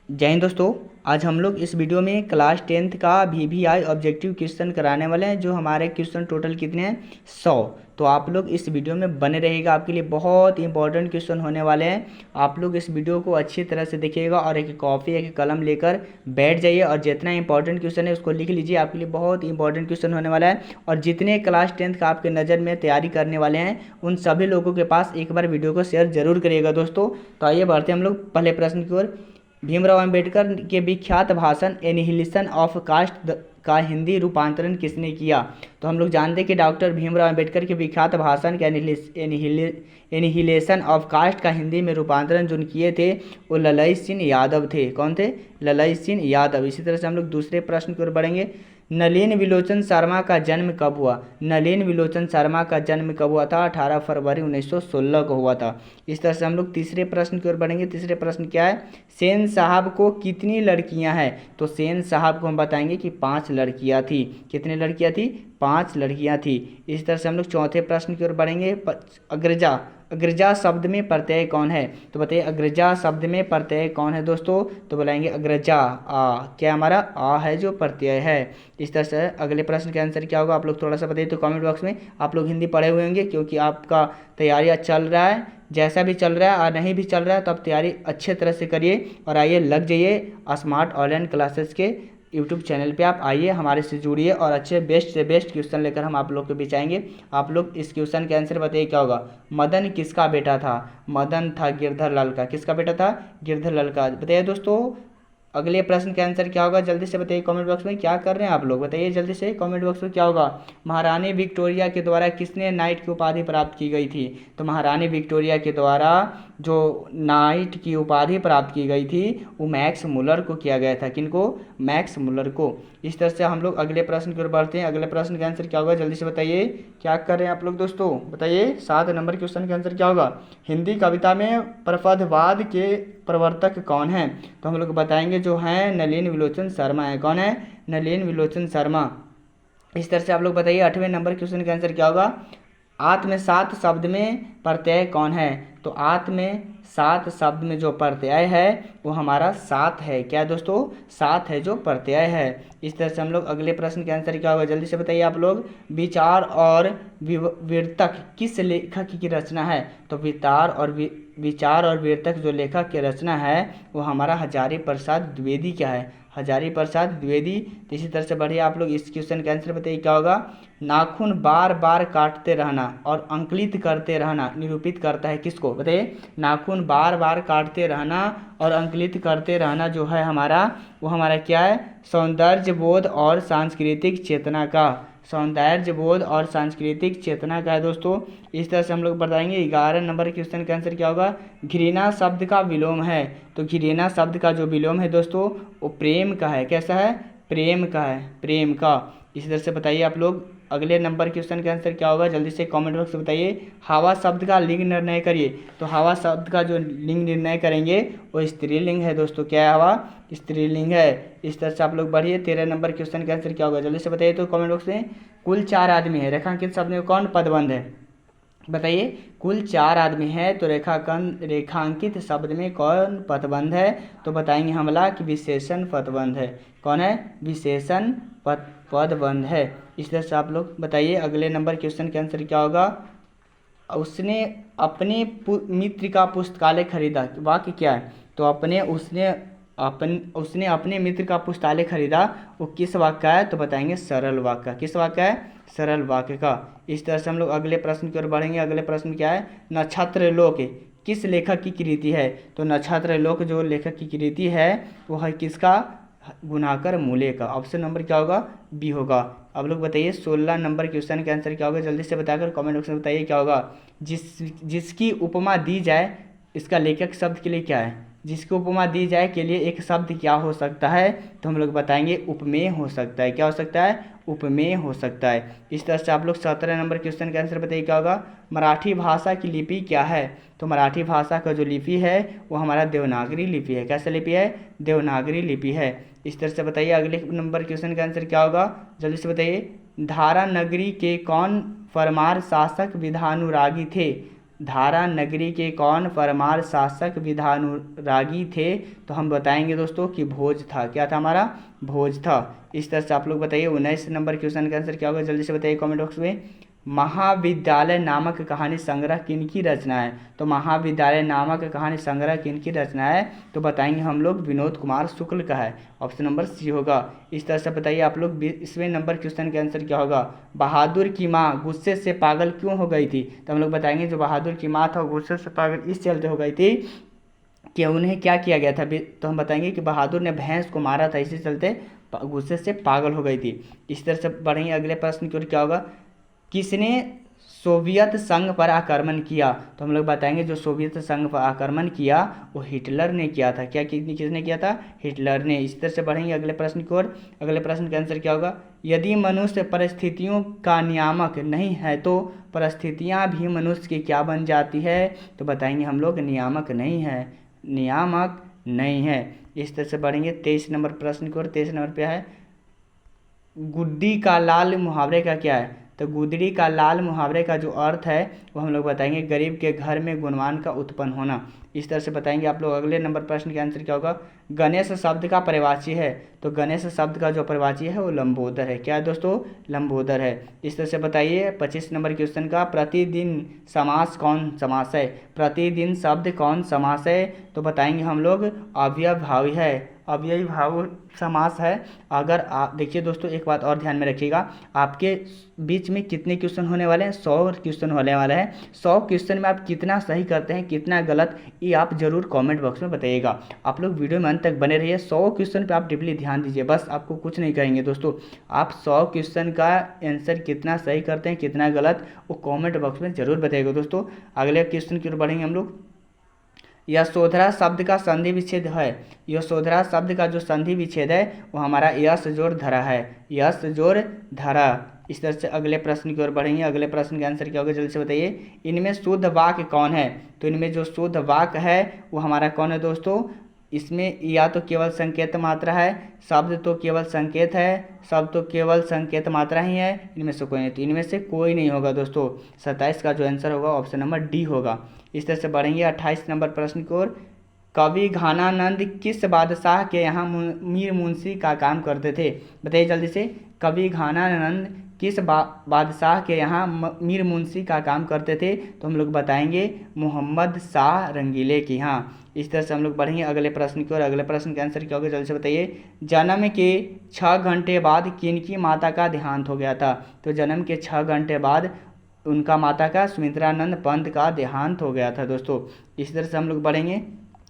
जय हिंद दोस्तों। आज हम लोग इस वीडियो में क्लास 10th का VVI ऑब्जेक्टिव क्वेश्चन कराने वाले हैं। जो हमारे क्वेश्चन टोटल कितने हैं 100। तो आप लोग इस वीडियो में बने रहिएगा, आपके लिए बहुत इंपॉर्टेंट क्वेश्चन होने वाले हैं। आप लोग इस वीडियो को अच्छी तरह से देखिएगा और एक कॉपी एक कलम लेकर बैठ जाइए और जितना इंपॉर्टेंट क्वेश्चन है उसको लिख लीजिए। आपके लिए बहुत इंपॉर्टेंट क्वेश्चन होने वाला है और जितने क्लास 10th का आपके नज़र में तैयारी करने वाले हैं उन सभी लोगों के पास एक बार वीडियो को शेयर जरूर करिएगा दोस्तों। तो आइए बढ़ते हम लोग पहले प्रश्न की ओर। भीमराव अंबेडकर के विख्यात भाषण एनिहिलेशन ऑफ कास्ट का हिंदी रूपांतरण किसने किया? तो हम लोग जानते हैं कि डॉक्टर भीमराव अंबेडकर के विख्यात भाषण के एनिहिलेशन ऑफ कास्ट का हिंदी में रूपांतरण जो किए थे वो ललई सिंह यादव थे। कौन थे? ललई सिंह यादव। इसी तरह से हम लोग दूसरे प्रश्न की ओर बढ़ेंगे। नलिन विलोचन शर्मा का जन्म कब हुआ? नलिन विलोचन शर्मा का जन्म कब हुआ था? 18 फरवरी 1916 को हुआ था। इस तरह से हम लोग तीसरे प्रश्न की ओर बढ़ेंगे। तीसरे प्रश्न क्या है? सेन साहब को कितनी लड़कियां हैं? तो सेन साहब को हम बताएंगे कि 5 लड़कियां थी। कितनी लड़कियां थी? 5 लड़कियां थी। इस तरह से हम लोग चौथे प्रश्न की ओर बढ़ेंगे। अग्रजा अग्रजा शब्द में प्रत्यय कौन है? तो बताइए अग्रजा शब्द में प्रत्यय कौन है दोस्तों? तो बुलाएंगे अग्रजा आ। क्या हमारा आ है जो प्रत्यय है। इस तरह से अगले प्रश्न का आंसर क्या होगा आप लोग थोड़ा सा बताइए तो कमेंट बॉक्स में। आप लोग हिंदी पढ़े हुए होंगे क्योंकि आपका तैयारी चल रहा है। जैसा भी चल रहा है और नहीं भी चल रहा है तो आप तैयारी अच्छे तरह से करिए और आइए लग जाइए स्मार्ट ऑनलाइन क्लासेस के यूट्यूब चैनल पे। आप आइए हमारे से जुड़िए और अच्छे बेस्ट से बेस्ट क्वेश्चन लेकर हम आप लोग के बीच आएंगे। आप लोग इस क्वेश्चन के आंसर बताइए क्या होगा। मदन किसका बेटा था? मदन था गिरधर लाल का। किसका बेटा था? गिरधर लाल का। बताइए दोस्तों अगले प्रश्न का आंसर क्या होगा? जल्दी से बताइए कमेंट बॉक्स में। क्या कर रहे हैं आप लोग? बताइए जल्दी से कमेंट बॉक्स में क्या होगा। महारानी विक्टोरिया के द्वारा किसने नाइट की उपाधि प्राप्त की गई थी? तो महारानी विक्टोरिया के द्वारा जो नाइट की उपाधि प्राप्त की गई थी वो मैक्स मुलर को किया गया था। किनको? मैक्स मुलर को। इस तरह से हम लोग अगले प्रश्न की ओर बढ़ते हैं। अगले प्रश्न का आंसर क्या होगा जल्दी से बताइए। क्या कर रहे हैं आप लोग दोस्तों? बताइए 7 नंबर क्वेश्चन का आंसर क्या होगा। हिंदी कविता में प्रपदवाद के प्रवर्तक कौन है? तो हम लोग बताएंगे जो हैं नलिन विलोचन शर्मा है। कौन है? नलिन विलोचन शर्मा। इस तरह से आप लोग बताइए 8वें नंबर क्वेश्चन का आंसर क्या होगा। आत्म में 7 शब्द में प्रत्यय कौन है? तो आत्म में 7 शब्द में जो प्रत्यय है वो हमारा 7 है। क्या दोस्तों? 7 है जो प्रत्यय है। इस तरह से हम लोग अगले प्रश्न के आंसर क्या होगा जल्दी से बताइए आप लोग। विचार और विवर्तक किस लेखक की रचना है? तो विचार और विवर्तक जो लेखक की रचना है वो हमारा हजारी प्रसाद द्विवेदी क्या है? हजारी प्रसाद द्विवेदी। तो इसी तरह से बढ़िए आप लोग इस क्वेश्चन का आंसर बताइए क्या होगा। नाखून बार बार काटते रहना और अंकुलित करते रहना निरूपित करता है किसको? बताइए नाखून बार बार काटते रहना और अंकुलित करते रहना जो है हमारा वो हमारा क्या है? सौंदर्य बोध और सांस्कृतिक चेतना का। सौंदर्य बोध और सांस्कृतिक चेतना का है दोस्तों। इस तरह से हम लोग बताएंगे 11 नंबर क्वेश्चन का आंसर क्या होगा। घृणा शब्द का विलोम है। तो घृणा शब्द का जो विलोम है दोस्तों वो प्रेम का है। कैसा है? प्रेम का है। प्रेम का। इसी तरह से बताइए आप लोग अगले नंबर क्वेश्चन का आंसर क्या होगा जल्दी से कमेंट बॉक्स में बताइए। हवा शब्द का लिंग निर्णय करिए। तो हवा शब्द का जो लिंग निर्णय करेंगे वो स्त्रीलिंग है दोस्तों। क्या है? हवा स्त्रीलिंग है। इस तरह से आप लोग बढ़िए 13 नंबर क्वेश्चन का आंसर क्या होगा जल्दी से बताइए तो कमेंट बॉक्स में। कुल 4 आदमी है रेखांकित शब्द में कौन पदबंध है? बताइए कुल 4 आदमी है तो रेखांकित शब्द में कौन पदबंध है? तो बताएंगे हमला कि विशेषण पदबंध है। कौन है? विशेषण पदबंध है। इस तरह से आप लोग बताइए अगले नंबर क्वेश्चन का आंसर क्या होगा। उसने अपने मित्र का पुस्तकालय खरीदा। वाक्य क्या है? तो उसने अपने मित्र का पुस्तकालय खरीदा वो किस वाक्य का है? तो बताएंगे सरल वाक्य का। किस वाक्य का है? सरल वाक्य का। इस तरह से हम लोग अगले प्रश्न की ओर बढ़ेंगे। अगले प्रश्न क्या है? नक्षत्रलोक किस लेखक की कृति है? तो नक्षत्रलोक जो लेखक की कृति है वो है किसका? गुणाकर मूले का। ऑप्शन नंबर क्या होगा? बी होगा। अब लोग बताइए 16 नंबर क्वेश्चन का आंसर क्या होगा जल्दी से बताकर कमेंट बॉक्स में बताइए क्या होगा। जिसकी उपमा दी जाए इसका लेखक शब्द के लिए क्या है? जिसकी उपमा दी जाए के लिए एक शब्द क्या हो सकता है? तो हम लोग बताएंगे उपमेय हो सकता है। क्या हो सकता है? उपमेय हो सकता है। इस तरह से आप लोग 17 नंबर क्वेश्चन का आंसर बताइए क्या होगा। मराठी भाषा की लिपि क्या है? तो मराठी भाषा का जो लिपि है वो हमारा देवनागरी लिपि है। कैसा लिपि है? देवनागरी लिपि है। इस तरह से बताइए अगले नंबर क्वेश्चन का आंसर क्या होगा जल्दी से बताइए। धारा नगरी के कौन परमार शासक विधानुरागी थे? धारा नगरी के कौन परमार शासक विधानुरागी थे? तो हम बताएंगे दोस्तों कि भोज था। क्या था हमारा? भोज था। इस तरह से आप लोग बताइए 19 नंबर क्वेश्चन का आंसर क्या होगा, जल्दी से बताइए कमेंट बॉक्स में। महाविद्यालय नामक कहानी संग्रह किनकी रचना है? तो महाविद्यालय नामक कहानी संग्रह किनकी रचना है? तो बताएंगे हम लोग विनोद कुमार शुक्ल का है। ऑप्शन नंबर सी होगा। इस तरह से बताइए आप लोग 20वें नंबर क्वेश्चन का आंसर क्या होगा। बहादुर की माँ गुस्से से पागल क्यों हो गई थी? तो हम लोग बताएंगे जो बहादुर की माँ था गुस्से से पागल इस चलते हो गई थी कि उन्हें क्या किया गया था। तो हम बताएंगे कि बहादुर ने भैंस को मारा था, इसी चलते गुस्से से पागल हो गई थी। इस तरह से बढ़ेंगे अगले प्रश्न की ओर। क्या होगा, किसने सोवियत संघ पर आक्रमण किया? तो हम लोग बताएंगे जो सोवियत संघ पर आक्रमण किया वो हिटलर ने किया था। क्या किसने किया था? हिटलर ने। इस तरह से बढ़ेंगे अगले प्रश्न की ओर। अगले प्रश्न का आंसर क्या होगा, यदि मनुष्य परिस्थितियों का नियामक नहीं है तो परिस्थितियां भी मनुष्य की क्या बन जाती है? तो बताएंगे हम लोग नियामक नहीं है, नियामक नहीं है। इस तरह से बढ़ेंगे 23 नंबर प्रश्न की ओर। 23 नंबर पे है गुड्डी का लाल मुहावरे का क्या है? तो गुदड़ी का लाल मुहावरे का जो अर्थ है वो हम लोग बताएंगे गरीब के घर में गुणवान का उत्पन्न होना। इस तरह से बताएंगे आप लोग। अगले नंबर प्रश्न का आंसर क्या होगा, गणेश शब्द का परिवाची है? तो गणेश शब्द का जो परिवाची है वो लंबोदर है। क्या है दोस्तों? लंबोदर है। इस तरह से बताइए 25 नंबर क्वेश्चन का, प्रतिदिन समास कौन समास है? प्रतिदिन शब्द कौन समास है? तो बताएंगे हम लोग अव्ययभावी है, अव्ययीभाव समास है। अगर आप देखिए दोस्तों एक बात और ध्यान में रखिएगा, आपके बीच में कितने क्वेश्चन होने वाले हैं? 100 क्वेश्चन होने वाले हैं। 100 क्वेश्चन में आप कितना सही करते हैं कितना गलत, ये आप जरूर कमेंट बॉक्स में बताइएगा। आप लोग वीडियो में अंत तक बने रहिए। 100 क्वेश्चन पे आप डीपली ध्यान दीजिए, बस आपको कुछ नहीं कहेंगे दोस्तों। आप 100 क्वेश्चन का आंसर कितना सही करते हैं कितना गलत वो कॉमेंट बॉक्स में जरूर बताइएगा दोस्तों। अगले क्वेश्चन की ओर बढ़ेंगे हम लोग। यशोधरा शब्द का संधि विच्छेद है? यशोधरा शब्द का जो संधि विच्छेद है वो हमारा यश जोड़ धरा है, यश जोड़ धरा। इस तरह से अगले प्रश्न की ओर बढ़ेंगे। अगले प्रश्न का आंसर क्या होगा, जल्दी से बताइए। इनमें शुद्ध वाक्य कौन है? तो इनमें जो शुद्ध वाक्य है वो हमारा कौन है दोस्तों? इसमें या तो केवल संकेत मात्रा है, शब्द तो केवल संकेत है, शब्द तो केवल संकेत मात्रा ही है, इनमें से कोई नहीं। तो इनमें से कोई नहीं होगा दोस्तों। 27 का जो आंसर होगा ऑप्शन नंबर डी होगा। इस तरह से बढ़ेंगे 28 नंबर प्रश्न की ओर। कवि घानानंद किस बादशाह के यहाँ मीर मुंशी का काम करते थे? बताइए जल्दी से। कवि घानानंद किस बादशाह के यहाँ मीर मुंशी का काम करते थे? तो हम लोग बताएंगे मोहम्मद शाह रंगीले के यहाँ। इस तरह से हम लोग बढ़ेंगे अगले प्रश्न की ओर। अगले प्रश्न का आंसर क्या होगा, जल्दी से बताइए। जन्म के 6 घंटे बाद किनकी माता का देहांत हो गया था? तो जन्म के 6 घंटे बाद उनका माता का सुमित्रानंद पंत का देहांत हो गया था दोस्तों। इस तरह से हम लोग बढ़ेंगे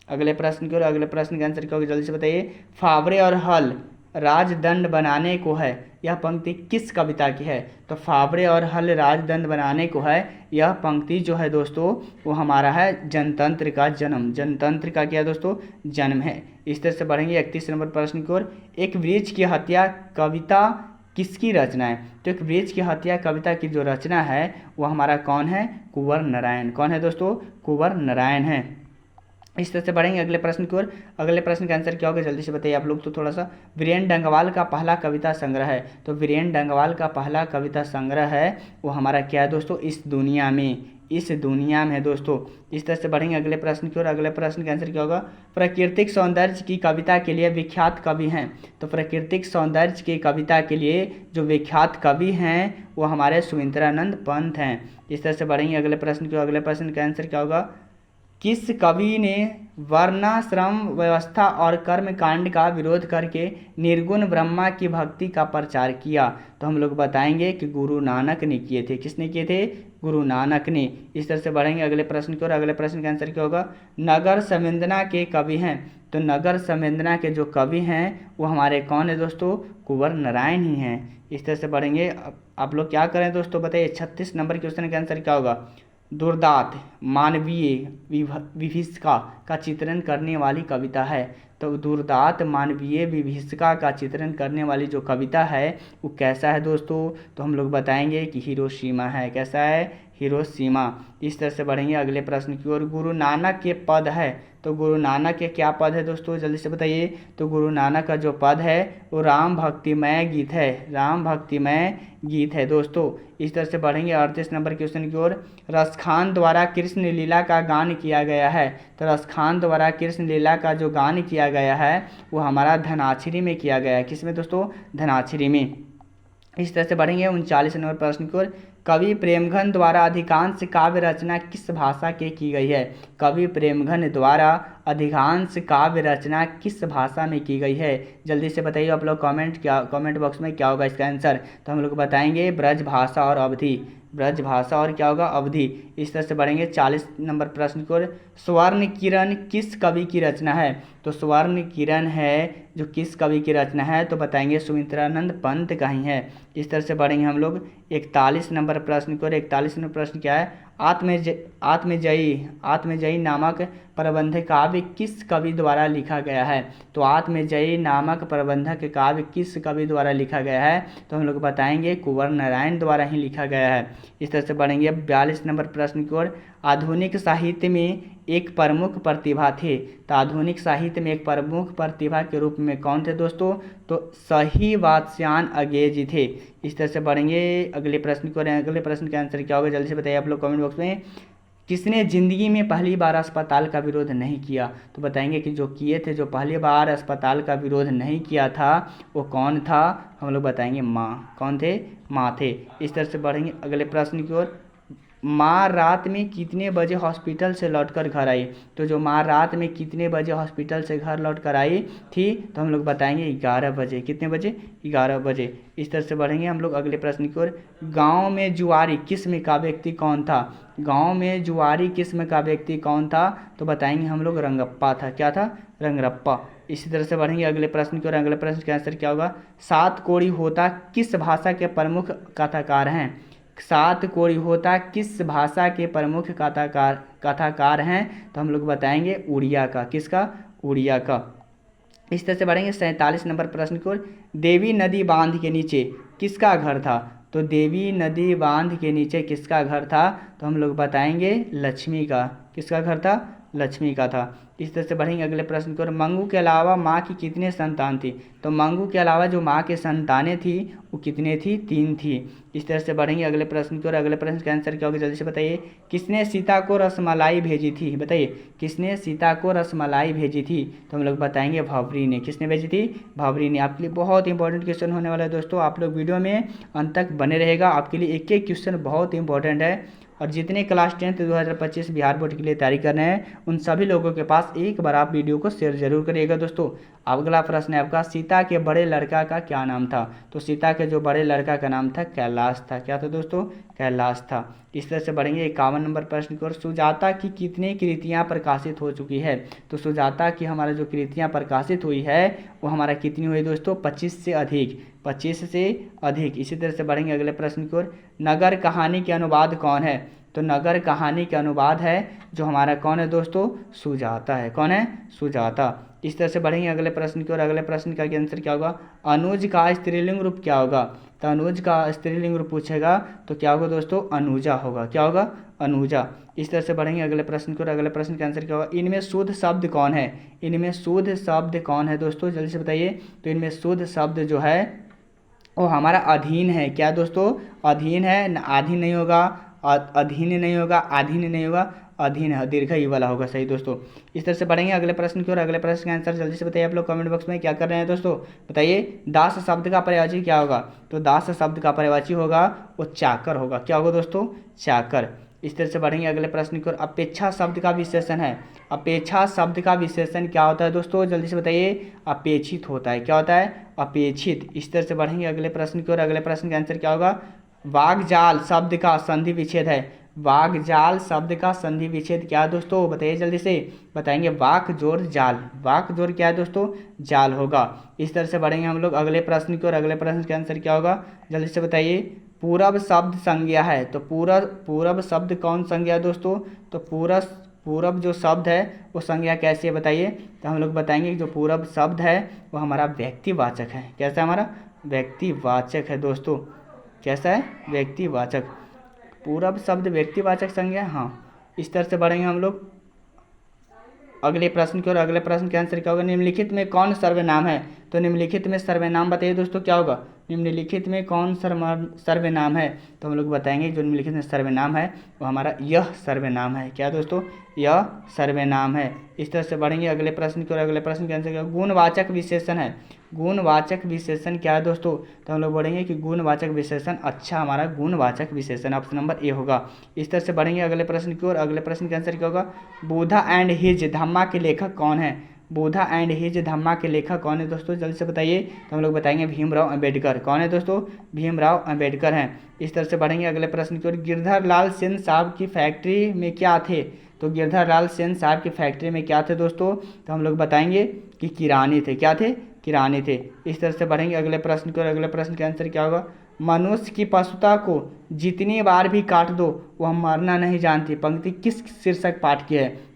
अगले प्रश्न की ओर। अगले प्रश्न का आंसर क्या होगा, जल्दी से बताइए। फावड़े और हल राजदंड बनाने को है, यह पंक्ति किस कविता की है? तो फावड़े और हल राजदंड बनाने को है, यह पंक्ति जो है दोस्तों वो हमारा है जनतंत्र का जन्म। जनतंत्र का क्या दोस्तों? जन्म है। इस तरह से बढ़ेंगे 31 नंबर प्रश्न की ओर। एक वृक्ष की हत्या कविता किसकी रचना है? तो एक वृक्ष की हत्या कविता की जो रचना है वो हमारा कौन है? कुंवर नारायण। कौन है दोस्तों? कुंवर नारायण है। इस तरह से बढ़ेंगे अगले प्रश्न की ओर। अगले प्रश्न का आंसर क्या होगा, जल्दी से बताइए आप लोग। तो थोड़ा सा वीरेन डंगवाल का पहला कविता संग्रह है। तो वीरेन डंगवाल का पहला कविता संग्रह है वो हमारा क्या है दोस्तों? इस दुनिया में, इस दुनिया में है दोस्तों। इस तरह से बढ़ेंगे अगले प्रश्न की ओर। अगले प्रश्न का आंसर क्या होगा, प्राकृतिक सौंदर्य की कविता के लिए विख्यात कवि हैं? तो प्राकृतिक सौंदर्य की कविता के लिए जो विख्यात कवि हैं वो हमारे सुमित्रानंद पंत हैं। इस तरह से बढ़ेंगे अगले प्रश्न की ओर। अगले प्रश्न का आंसर क्या होगा, किस कवि ने वर्णाश्रम व्यवस्था और कर्मकांड का विरोध करके निर्गुण ब्रह्मा की भक्ति का प्रचार किया? तो हम लोग बताएंगे कि गुरु नानक ने किए थे। किसने किए थे? गुरु नानक ने। इस तरह से बढ़ेंगे अगले प्रश्न की ओर। अगले प्रश्न का आंसर क्या होगा, नगर संवेदना के कवि हैं? तो नगर संवेदना के जो कवि हैं वो हमारे कौन है दोस्तों? कुंवर नारायण ही हैं। इस तरह से बढ़ेंगे। आप लोग क्या करें दोस्तों बताइए। 36 नंबर क्वेश्चन का आंसर क्या होगा, दुर्दांत मानवीय विभीषिका का चित्रण करने वाली कविता है? तो दूरदात मानवीय विभीषिका का चित्रण करने वाली जो कविता है वो कैसा है दोस्तों? तो हम लोग बताएंगे कि हिरोशिमा है। कैसा है? हिरोशिमा। इस तरह से बढ़ेंगे अगले प्रश्न की ओर। गुरु नानक के पद है, तो गुरु नानक के क्या पद है दोस्तों? जल्दी से बताइए। तो गुरु नानक का जो पद है वो राम भक्तिमय गीत है। राम भक्तिमय गीत है दोस्तों। इस तरह से बढ़ेंगे 38 नंबर क्वेश्चन की ओर। रसखान द्वारा कृष्ण लीला का गान किया गया है, तो रसखान द्वारा कृष्ण लीला का जो गान किया गया है वो हमारा धनाछरी में किया गया है। किसमें दोस्तों? धनाछरी में। इस तरह से बढ़ेंगे 39 नंबर प्रश्न की ओर। कवि प्रेमघन द्वारा अधिकांश काव्य रचना किस भाषा के की गई है? कवि प्रेमघन द्वारा अधिकांश काव्य रचना किस भाषा में की गई है? जल्दी से बताइए आप लोग कमेंट बॉक्स में क्या होगा इसका आंसर? तो हम लोग बताएंगे ब्रज भाषा और अवधि। ब्रज भाषा और क्या होगा? अवधि। इस तरह से बढ़ेंगे 40 नंबर प्रश्न की ओर। स्वर्ण किरण किस कवि की रचना है? तो स्वर्ण किरण है जो किस कवि की रचना है? तो बताएंगे सुमित्रानंद पंत का ही है। इस तरह से बढ़ेंगे हम लोग 41 नंबर प्रश्न की ओर। 41 नंबर प्रश्न क्या है? आत्मजयी नामक प्रबंध काव्य किस कवि द्वारा लिखा गया है? तो आत्मजयी नामक प्रबंधक काव्य किस कवि द्वारा लिखा गया है? तो हम लोग बताएंगे कुंवर नारायण द्वारा ही लिखा गया है। इस तरह से बढ़ेंगे 42 नंबर प्रश्न की ओर। आधुनिक साहित्य में एक प्रमुख प्रतिभा थे, तो आधुनिक साहित्य में एक प्रमुख प्रतिभा के रूप में कौन थे दोस्तों? तो सही वात्स्यायन अंग्रेजी थे। इस तरह से बढ़ेंगे अगले प्रश्न को। अगले प्रश्न का आंसर क्या होगा? जल्दी से बताइए आप लोग कमेंट बॉक्स में। किसने जिंदगी में पहली बार अस्पताल का विरोध नहीं किया? तो बताएंगे कि जो किए थे, जो पहली बार अस्पताल का विरोध नहीं किया था वो कौन था? हम लोग बताएंगे माँ। कौन थे? माँ थे। इस तरह से बढ़ेंगे अगले प्रश्न की ओर। माँ रात में कितने बजे हॉस्पिटल से लौटकर घर आई? तो जो माँ रात में कितने बजे हॉस्पिटल से घर लौट कर आई थी? तो हम लोग बताएंगे 11 बजे। कितने बजे? 11 बजे। इस तरह से बढ़ेंगे हम लोग अगले प्रश्न की ओर। गाँव में जुआरी किस्म का व्यक्ति कौन था? गाँव में जुआरी किस्म का व्यक्ति कौन था? तो बताएंगे हम लोग रंगप्पा था। क्या था? रंगरप्पा। इसी तरह से बढ़ेंगे अगले प्रश्न की ओर। अगले प्रश्न का आंसर क्या होगा? सात कोड़ी होता किस भाषा के प्रमुख कथाकार हैं? सात कोड़ी होता किस भाषा के प्रमुख कथाकार हैं? तो हम लोग बताएंगे उड़िया का। किसका? उड़िया का। इस तरह से बढ़ेंगे 47 नंबर प्रश्न की ओर। देवी नदी बांध के नीचे किसका घर था? तो देवी नदी बांध के नीचे किसका घर था? तो हम लोग बताएंगे लक्ष्मी का। किसका घर था? लक्ष्मी का था। इस तरह से बढ़ेंगे अगले प्रश्न की ओर। मंगू के अलावा माँ की कितने संतान थी? तो मंगू के अलावा जो माँ के संतानें थी वो कितने थी? 3 थी। इस तरह से बढ़ेंगे अगले प्रश्न की ओर। अगले प्रश्न का आंसर क्या होगा? जल्दी से बताइए। किसने सीता को रसमलाई भेजी थी? बताइए किसने सीता को रसमलाई भेजी थी? तो हम लोग बताएंगे भवरी ने। किसने भेजी थी? भवरी ने। आपके लिए बहुत इंपॉर्टेंट क्वेश्चन होने वाला है दोस्तों। आप लोग वीडियो में अंत तक बने रहेगा। आपके लिए एक एक क्वेश्चन बहुत इंपॉर्टेंट है। और जितने क्लास 10th 2025 बिहार बोर्ड के लिए तैयारी कर रहे हैं उन सभी लोगों के पास एक बार आप वीडियो को शेयर जरूर करिएगा दोस्तों। अगला प्रश्न है आपका। सीता के बड़े लड़का का क्या नाम था? तो सीता के जो बड़े लड़का का नाम था कैलाश था। क्या था दोस्तों? कैलाश था। इस तरह से बढ़ेंगे 51 नंबर प्रश्न की ओर। सुजाता की कितनी कृतियाँ प्रकाशित हो चुकी है? तो सुजाता की हमारा जो कृतियाँ प्रकाशित हुई है वो हमारा कितनी हुई दोस्तों? 25 से अधिक। 25 से अधिक। इसी तरह से बढ़ेंगे अगले प्रश्न की ओर। नगर कहानी के अनुवाद कौन है? तो नगर कहानी के अनुवाद है जो हमारा कौन है दोस्तों? सुजाता है। कौन है? सुजाता। इस तरह से बढ़ेंगे अगले प्रश्न की ओर। अगले प्रश्न का आंसर क्या होगा? अनुज का स्त्रीलिंग रूप क्या होगा? तो अनुज का स्त्रीलिंग रूप पूछेगा तो क्या होगा दोस्तों? अनुजा होगा। क्या होगा? अनुजा। इस तरह से बढ़ेंगे अगले प्रश्न की ओर। अगले प्रश्न का आंसर क्या होगा? इनमें शुद्ध शब्द कौन है? इनमें शुद्ध शब्द कौन है दोस्तों? जल्दी से बताइए। तो इनमें शुद्ध शब्द जो है वो हमारा अधीन है। क्या दोस्तों? अधीन है। आधीन नहीं होगा, अधीन नहीं होगा, आधीन नहीं होगा, अधीन है। दीर्घ ई वाला होगा। सही दोस्तों। इस तरह से बढ़ेंगे अगले प्रश्न की ओर। अगले प्रश्न का आंसर जल्दी से बताइए आप लोग कमेंट बॉक्स में। क्या कर रहे हैं दोस्तों? बताइए। दास शब्द का पर्यायवाची क्या होगा? तो दास शब्द का पर्यायवाची होगा वो चाकर होगा। क्या होगा दोस्तों? चाकर। इस तरह से बढ़ेंगे अगले प्रश्न की ओर। अपेक्षा शब्द का विशेषण है। अपेक्षा शब्द का विशेषण क्या होता है दोस्तों? जल्दी से बताइए। अपेक्षित होता है। क्या होता है? अपेक्षित। इस तरह से बढ़ेंगे अगले प्रश्न की ओर। अगले प्रश्न का आंसर क्या होगा? वागजाल शब्द का संधि विच्छेद है। वागजाल शब्द का संधि विच्छेद क्या है दोस्तों? बताइए जल्दी से। बताएंगे वाक जोड़ जाल। वाक जोड़ क्या है दोस्तों? जाल होगा। इस तरह से बढ़ेंगे हम लोग अगले प्रश्न की ओर। अगले प्रश्न का आंसर क्या होगा? जल्दी से बताइए। पूरब शब्द संज्ञा है। तो पूरब शब्द कौन संज्ञा है दोस्तों? तो पूरब जो शब्द है वो संज्ञा कैसी है बताइए। तो हम लोग बताएंगे कि जो पूरब शब्द है वो हमारा व्यक्तिवाचक है। कैसा है हमारा? व्यक्तिवाचक है दोस्तों। कैसा है? व्यक्तिवाचक। पूरब शब्द व्यक्तिवाचक संज्ञा, हाँ। इस तरह से बढ़ेंगे हम लोग अगले प्रश्न की ओर। अगले प्रश्न के आंसर क्या होगा? निम्नलिखित में कौन सर्वनाम है? तो निम्नलिखित में सर्वनाम बताइए दोस्तों क्या होगा? निम्नलिखित में कौन सर्वनाम है? तो हम लोग बताएंगे जो निम्नलिखित में सर्वनाम है वो हमारा यह सर्वनाम है। क्या दोस्तों? यह सर्वनाम है। इस तरह से बढ़ेंगे अगले प्रश्न की ओर। अगले प्रश्न के आंसर क्या होगा? गुणवाचक विशेषण है। गुणवाचक विशेषण क्या है दोस्तों? तो हम लोग बढ़ेंगे कि गुणवाचक विशेषण अच्छा हमारा गुणवाचक विशेषण ऑप्शन नंबर ए होगा। इस तरह से बढ़ेंगे अगले प्रश्न की ओर। अगले प्रश्न के आंसर क्या होगा? बुधा एंड हिज धम्मा के लेखक कौन है? बुधा एंड हिज धम्मा के लेखक कौन है दोस्तों? जल्दी से बताइए। तो हम लोग बताएंगे भीमराव अंबेडकर। कौन है दोस्तों? भीमराव अंबेडकर हैं। इस तरह से बढ़ेंगे अगले प्रश्न की ओर। गिरधर लाल सेन साहब की फैक्ट्री में क्या थे? तो गिरधर लाल सेन साहब की फैक्ट्री में क्या थे दोस्तों? तो हम लोग बताएंगे कि किरानी थे। क्या थे? किरानी थे। इस तरह से बढ़ेंगे अगले प्रश्न की ओर। अगले प्रश्न का आंसर क्या होगा? मनुष्य की पशुता को जितनी बार भी काट दो वह मरना नहीं जानती। पंक्ति किस शीर्षक पाठ की है?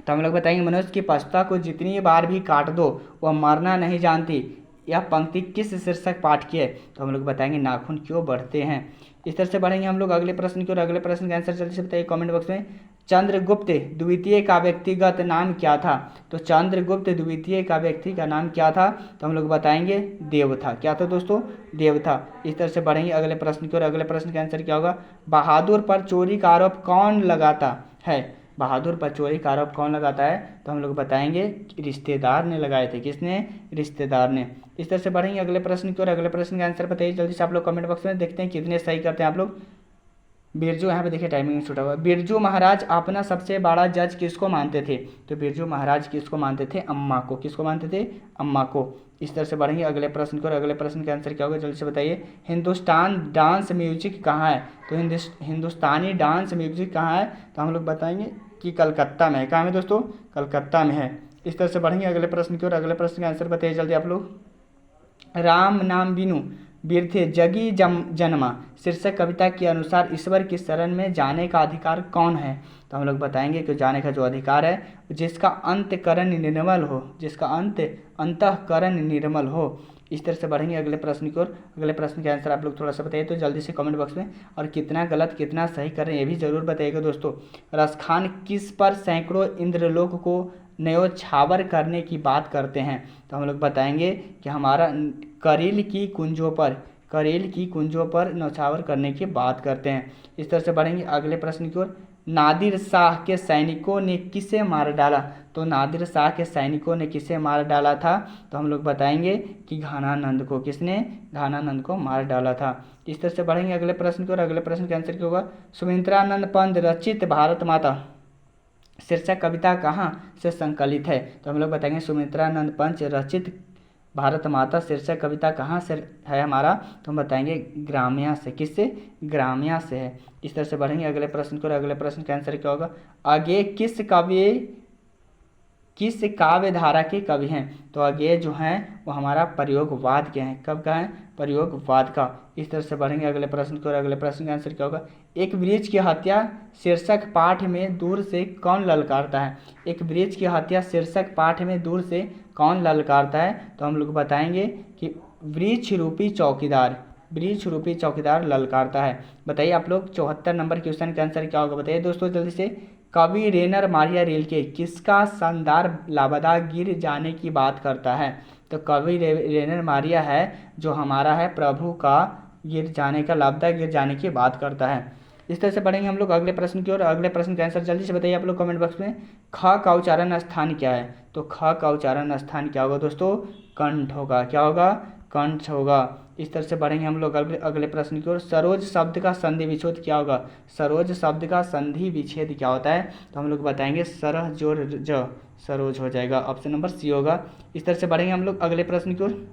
तो हम लोग बताएंगे मनुष्य की पशुता को जितनी बार भी काट दो वह मरना नहीं जानती। यह पंक्ति किस शीर्षक पाठ की है? तो हम लोग बताएंगे नाखून क्यों बढ़ते हैं। इस तरह से बढ़ेंगे हम लोग अगले प्रश्न की ओर। अगले प्रश्न का आंसर जल्दी से बताइए कमेंट बॉक्स में। चंद्रगुप्त द्वितीय का व्यक्तिगत नाम क्या था? तो चंद्रगुप्त द्वितीय का व्यक्ति का नाम क्या था? तो हम लोग बताएंगे देव था। क्या था दोस्तों? देव था। इस तरह से बढ़ेंगे अगले प्रश्न की ओर। अगले प्रश्न का आंसर क्या होगा? बहादुर पर चोरी का आरोप कौन लगाता है? बहादुर पर चोरी का आरोप कौन लगाता है? तो हम लोग बताएंगे रिश्तेदार ने लगाए थे। किसने? रिश्तेदार ने। इस तरह से बढ़ेंगे अगले प्रश्न की ओर। अगले प्रश्न का आंसर बताइए जल्दी से आप लोग कमेंट बॉक्स में। देखते हैं कितने सही करते हैं आप लोग। बिरजू, यहाँ पे देखिए टाइमिंग छूटा हुआ। बिरजू महाराज अपना सबसे बड़ा जज किसको मानते थे? तो बिरजू महाराज किसको मानते थे? अम्मा को। किसको मानते थे? अम्मा को। इस तरह से बढ़ेंगे अगले प्रश्न को। और अगले प्रश्न का आंसर क्या होगा जल्दी से बताइए। हिंदुस्तान डांस म्यूजिक कहाँ है? तो हिंदुस्तानी डांस म्यूजिक कहाँ है? तो हम लोग बताएंगे कि कलकत्ता में है। कहाँ में दोस्तों? कलकत्ता में है। इस तरह से बढ़ेंगे अगले प्रश्न की ओर। अगले प्रश्न का आंसर बताइए जल्दी आप लोग। राम नाम बिनु बिरथे जगी जन्मा शीर्षक कविता के अनुसार ईश्वर की शरण में जाने का अधिकार कौन है? तो हम लोग बताएंगे कि जाने का जो अधिकार है जिसका अंतकरण निर्मल हो, जिसका अंतःकरण निर्मल हो। इस तरह से बढ़ेंगे अगले प्रश्न की ओर। अगले प्रश्न के आंसर आप लोग थोड़ा सा बताइए तो जल्दी से कमेंट बॉक्स में। और कितना गलत कितना सही कर रहे हैं ये भी जरूर बताइएगा दोस्तों। रसखान किस पर सैकड़ों इंद्रलोक को न्योछावर करने की बात करते हैं? तो हम लोग बताएंगे कि हमारा करेल की कुंजों पर न्योछावर करने की बात करते हैं। इस तरह से बढ़ेंगे अगले प्रश्न की ओर। नादिर शाह के सैनिकों ने किसे मार डाला? तो नादिर शाह के सैनिकों ने किसे मार डाला था? तो हम लोग बताएंगे कि घानानंद को। किसने? घानानंद को मार डाला था। इस तरह से बढ़ेंगे अगले प्रश्न की ओर। अगले प्रश्न का आंसर क्या होगा? सुमित्रानंद पंत रचित भारत माता शीर्षक कविता कहाँ से संकलित है? तो हम लोग बताएंगे सुमित्रानंद पंत रचित भारत माता शीर्षक कविता कहाँ से है हमारा? तो हम बताएंगे ग्राम्या से। किससे? ग्राम्या से है। इस तरह से बढ़ेंगे अगले प्रश्न को। अगले प्रश्न का आंसर क्या होगा? आगे किस काव्य धारा के कवि हैं? तो आगे जो हैं वो हमारा प्रयोगवाद के हैं। कब का है? प्रयोगवाद का। इस तरह से बढ़ेंगे अगले प्रश्न को। और अगले प्रश्न का आंसर क्या होगा? एक वृक्ष की हत्या शीर्षक पाठ में दूर से कौन ललकारता है? एक वृक्ष की हत्या शीर्षक पाठ में दूर से कौन ललकारता है? तो हम लोग बताएंगे कि वृक्ष रूपी चौकीदार ललकारता है। बताइए आप लोग 74 नंबर क्वेश्चन का आंसर क्या होगा? बताइए दोस्तों जल्दी से। कवि रेनर मारिया रिल्के किसका शानदार लापता गिर जाने की बात करता है? तो कवि रेनर मारिया है जो हमारा है प्रभु का लापता गिर जाने की बात करता है। इस तरह से पढ़ेंगे हम लोग अगले प्रश्न की ओर। अगले प्रश्न का आंसर जल्दी से बताइए आप लोग कमेंट बॉक्स में। ख का उच्चारण स्थान क्या है? तो ख का उच्चारण स्थान क्या होगा दोस्तों? कंठ होगा। क्या होगा? कंठ होगा। इस तरह से बढ़ेंगे हम लोग अगले प्रश्न की ओर। सरोज शब्द का संधि विच्छेद क्या होगा? सरोज शब्द का संधि विच्छेद क्या होता है? तो हम लोग बताएंगे सरह जोर ज सरोज हो जाएगा। ऑप्शन नंबर सी होगा। इस तरह से बढ़ेंगे हम लोग अगले प्रश्न की ओर।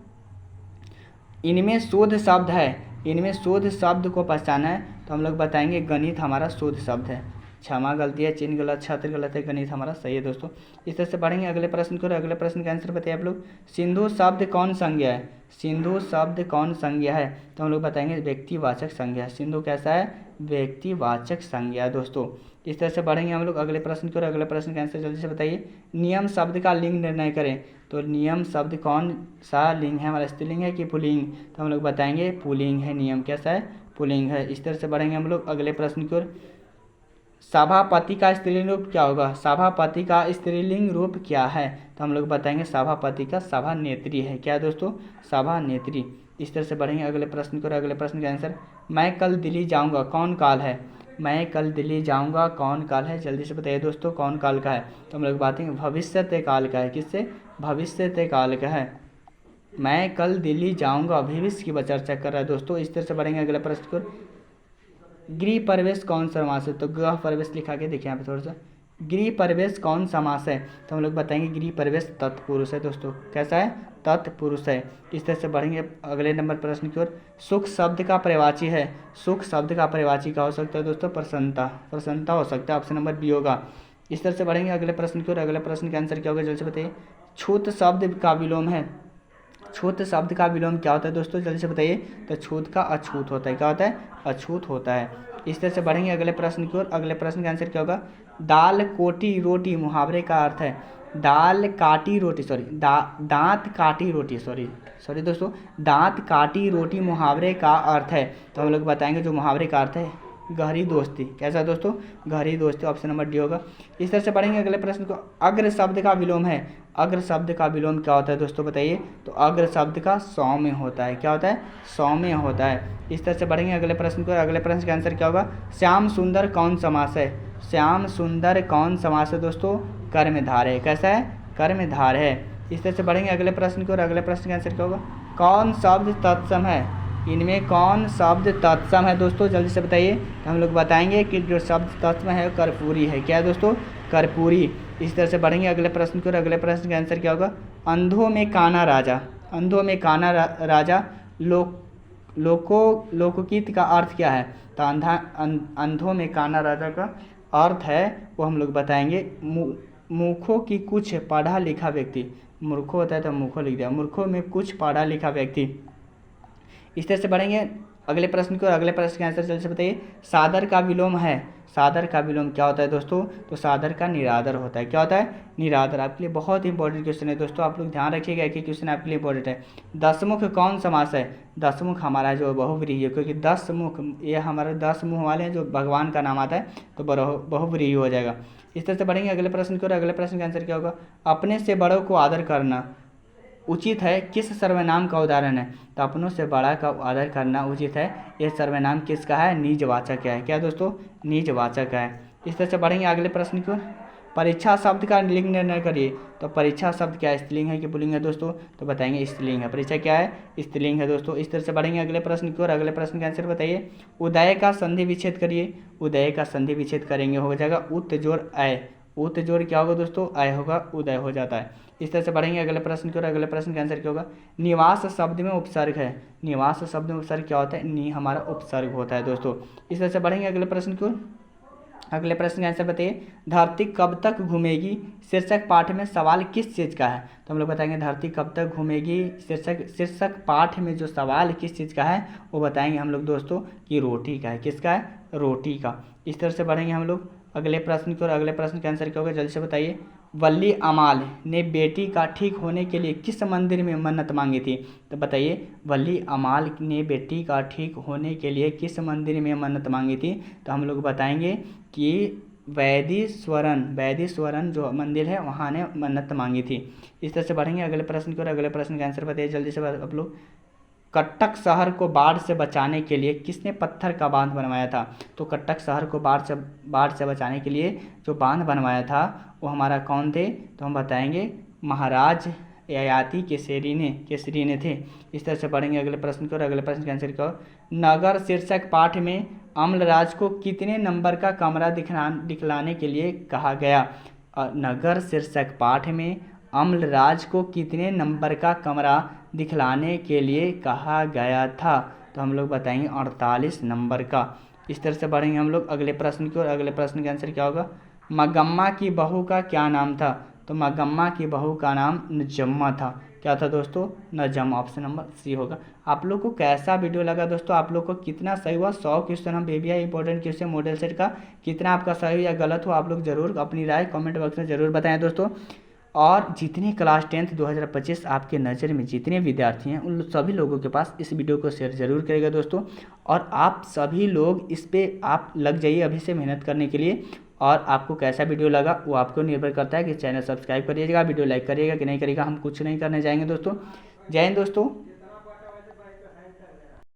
इनमें शोध शब्द है, इनमें शोध शब्द को पहचाना है। तो हम लोग बताएंगे गणित हमारा शोध शब्द है। क्षमा गलती है, चिन्ह गलत, छात्र गलत है, गणित हमारा सही है दोस्तों। इस तरह से बढ़ेंगे अगले प्रश्न को। अगले प्रश्न का आंसर बताइए आप लोग। सिंधु शब्द कौन संज्ञा है? सिंधु शब्द कौन संज्ञा है? तो हम लोग बताएंगे व्यक्तिवाचक संज्ञा है। सिंधु कैसा है? व्यक्तिवाचक संज्ञा दोस्तों। इस तरह से बढ़ेंगे हम लोग अगले प्रश्न की ओर। अगले प्रश्न का आंसर जल्दी से बताइए। नियम शब्द का लिंग निर्णय करें। तो नियम शब्द कौन सा लिंग है हमारा, स्त्रीलिंग है कि पुल्लिंग? तो हम लोग बताएंगे पुल्लिंग है। नियम कैसा है, पुल्लिंग है। इस तरह से बढ़ेंगे हम लोग अगले प्रश्न की ओर। सभापति का स्त्रीलिंग रूप क्या होगा? सभापति का स्त्रीलिंग रूप क्या है? तो हम लोग बताएंगे सभापति का सभानेत्री है। क्या दोस्तों? सभानेत्री। इस तरह से बढ़ेंगे अगले प्रश्न की ओर। अगले प्रश्न का आंसर, मैं कल दिल्ली जाऊंगा कौन काल है? मैं कल दिल्ली जाऊंगा कौन काल है? जल्दी से बताइए दोस्तों कौन काल का है? तो हम लोग बताएंगे भविष्यत काल का है। किससे? भविष्यत काल का है। मैं कल दिल्ली जाऊंगा भविष्य की चर्चा कर रहा है दोस्तों। इस तरह से बढ़ेंगे अगले प्रश्न की ओर। गृह प्रवेश कौन समास है? तो गृह प्रवेश लिखा के देखिए यहाँ पे थोड़ा सा। गृह प्रवेश कौन समास है? तो हम लोग बताएंगे गृह प्रवेश तत्पुरुष है दोस्तों। कैसा है? तत्पुरुष है। इस तरह से बढ़ेंगे अगले नंबर प्रश्न की ओर। सुख शब्द का पर्यायवाची है। सुख शब्द का पर्यायवाची क्या हो सकता है दोस्तों? प्रसन्नता। प्रसन्नता हो सकता है। ऑप्शन नंबर बी होगा। इस तरह से बढ़ेंगे अगले प्रश्न की ओर। अगले प्रश्न का आंसर क्या होगा? जल्दी से बताइए। छूत शब्द का विलोम है। छूत शब्द का विलोम क्या होता है दोस्तों? जल्दी से बताइए। तो छूत का अछूत होता है। क्या होता है? अछूत होता है। इस तरह से बढ़ेंगे अगले प्रश्न की ओर। अगले प्रश्न का आंसर क्या होगा? दाल कोटी रोटी मुहावरे का अर्थ है। दाल काटी रोटी दांत काटी रोटी सॉरी दोस्तों, दांत काटी रोटी मुहावरे का अर्थ है। तो हम लोग बताएंगे जो मुहावरे का अर्थ है गहरी दोस्ती। कैसा दोस्तों? गहरी दोस्ती। ऑप्शन नंबर डी होगा। इस तरह से पढ़ेंगे अगले प्रश्न को। अग्र शब्द का विलोम है। अग्र शब्द का विलोम क्या होता है दोस्तों? बताइए। तो अग्र शब्द का सौम्य होता है। क्या होता है? सौम्य होता है। इस तरह से बढ़ेंगे अगले प्रश्न को। अगले प्रश्न का आंसर क्या होगा? श्याम सुंदर कौन समास है? श्याम सुंदर कौन समास है दोस्तों? कर्मधार है। कैसा है? कर्मधार है। इस तरह से बढ़ेंगे अगले प्रश्न की ओर। अगले प्रश्न का आंसर क्या होगा? कौन शब्द तत्सम है? इनमें कौन शब्द तत्सम है दोस्तों? जल्दी से बताइए। तो हम लोग बताएंगे कि जो शब्द तत्सम है कर्पूरी है। क्या है दोस्तों? कर्पूरी। इस तरह से बढ़ेंगे अगले प्रश्न की ओर। अगले प्रश्न का आंसर क्या होगा? अंधों में काना राजा। अंधों में काना राजा लोकगीत का अर्थ क्या है? तो अंधों में काना राजा का अर्थ है वो हम लोग बताएंगे मूर्खों की कुछ पढ़ा लिखा व्यक्ति। मूर्खों होता है तो मूर्खों लिख दिया। मूर्खों में कुछ पढ़ा लिखा व्यक्ति। इस तरह से बढ़ेंगे अगले प्रश्न को। अगले प्रश्न का आंसर जल्दी से बताइए। सादर का विलोम है। सादर का विलोम क्या होता है दोस्तों? तो सादर का निरादर होता है। क्या होता है? निरादर। आपके लिए बहुत इंपॉर्टेंट क्वेश्चन है दोस्तों। आप लोग ध्यान रखिएगा कि क्वेश्चन आपके लिए इंपॉर्टेंट है। दसमुख कौन समास है? दसमुख हमारा जो बहुव्रीहि है, क्योंकि 10 मुख ये हमारे 10 मुँह वाले हैं जो भगवान का नाम आता है, तो बहुव्रीहि हो जाएगा। इस तरह से बढ़ेंगे अगले प्रश्न की ओर। अगले प्रश्न का आंसर क्या होगा? अपने से बड़ों को आदर करना उचित है किस सर्वनाम का उदाहरण है? तो अपनों से बड़ा का आदर करना उचित है, यह सर्वनाम किसका है? निजवाचक है। क्या दोस्तों? निजवाचक है। इस तरह से बढ़ेंगे अगले प्रश्न की ओर। परीक्षा शब्द का लिंग निर्णय करिए। तो परीक्षा शब्द क्या है? स्त्रीलिंग है कि पुल्लिंग है दोस्तों? तो बताएंगे स्त्रीलिंग है। परीक्षा क्या है? स्त्रीलिंग है दोस्तों। इस तरह से बढ़ेंगे अगले प्रश्न की ओर। अगले प्रश्न का आंसर बताइए। उदय का संधि विच्छेद करिए। उदय का संधि विच्छेद करेंगे हो जाएगा उत जोड़ अय। उत जोड़ क्या होगा दोस्तों? अय होगा, उदय हो जाता है। इस तरह से बढ़ेंगे अगले प्रश्न की ओर। अगले प्रश्न का आंसर क्या होगा? निवास शब्द में उपसर्ग है। निवास शब्द में उपसर्ग क्या होता है? नी हमारा उपसर्ग होता है दोस्तों। इस तरह से बढ़ेंगे अगले प्रश्न की ओर। अगले प्रश्न का आंसर बताइए। धरती कब तक घूमेगी शीर्षक पाठ में सवाल किस चीज़ का है? तो हम लोग बताएंगे धरती कब तक घूमेगी शीर्षक पाठ में जो सवाल किस चीज़ का है वो बताएंगे हम लोग दोस्तों कि रोटी का है। किसका है? रोटी का। इस तरह से बढ़ेंगे हम लोग अगले प्रश्न की ओर। अगले प्रश्न का आंसर क्या होगा? जल्दी से बताइए। वल्ली अमाल ने बेटी का ठीक होने के लिए किस मंदिर में मन्नत मांगी थी? तो बताइए। वल्ली अमाल ने बेटी का ठीक होने के लिए किस मंदिर में मन्नत मांगी थी? तो हम लोग बताएंगे कि वैदीश्वरन जो मंदिर है वहाँ ने मन्नत मांगी थी। इस तरह से बढ़ेंगे अगले प्रश्न की ओर। अगले प्रश्न का आंसर बताइए जल्दी से आप लोग। कटक शहर को बाढ़ से बचाने के लिए किसने पत्थर का बांध बनवाया था? तो कटक शहर को बाढ़ से बचाने के लिए जो बांध बनवाया था वो हमारा कौन थे? तो हम बताएंगे महाराज ययाति केसरी ने थे। इस तरह से पढ़ेंगे अगले प्रश्न को। और अगले प्रश्न का आंसर क्या? नगर शीर्षक पाठ में अम्लराज को कितने नंबर का कमरा दिखलाने के लिए कहा गया? नगर शीर्षक पाठ में अम्लराज को कितने नंबर का कमरा दिखलाने के लिए कहा गया था? तो हम लोग बताएंगे 48 नंबर का। इस तरह से बढ़ेंगे हम लोग अगले प्रश्न की ओर। अगले प्रश्न का आंसर क्या होगा? मगम्मा की बहू का क्या नाम था? तो मगम्मा की बहू का नाम नजम्मा था। क्या था दोस्तों, नजम, ऑप्शन नंबर सी होगा। आप लोग को कैसा वीडियो लगा दोस्तों, आप लोग को कितना सही हुआ, 100 क्वेश्चन हम बेबिया इंपॉर्टेंट क्वेश्चन मॉडल सेट का, कितना आपका सही हो या गलत हो, आप लोग जरूर अपनी राय कमेंट बॉक्स में जरूर बताएं दोस्तों। और जितने क्लास 10th 2025 आपके नज़र में जितने विद्यार्थी हैं उन सभी लोगों के पास इस वीडियो को शेयर जरूर करेगा दोस्तों। और आप सभी लोग इस पर आप लग जाइए अभी से मेहनत करने के लिए। और आपको कैसा वीडियो लगा वो आपको निर्भर करता है कि चैनल सब्सक्राइब करिएगा, वीडियो लाइक करिएगा कि नहीं करिएगा, हम कुछ नहीं करने जाएंगे दोस्तों। जय हिंद दोस्तों।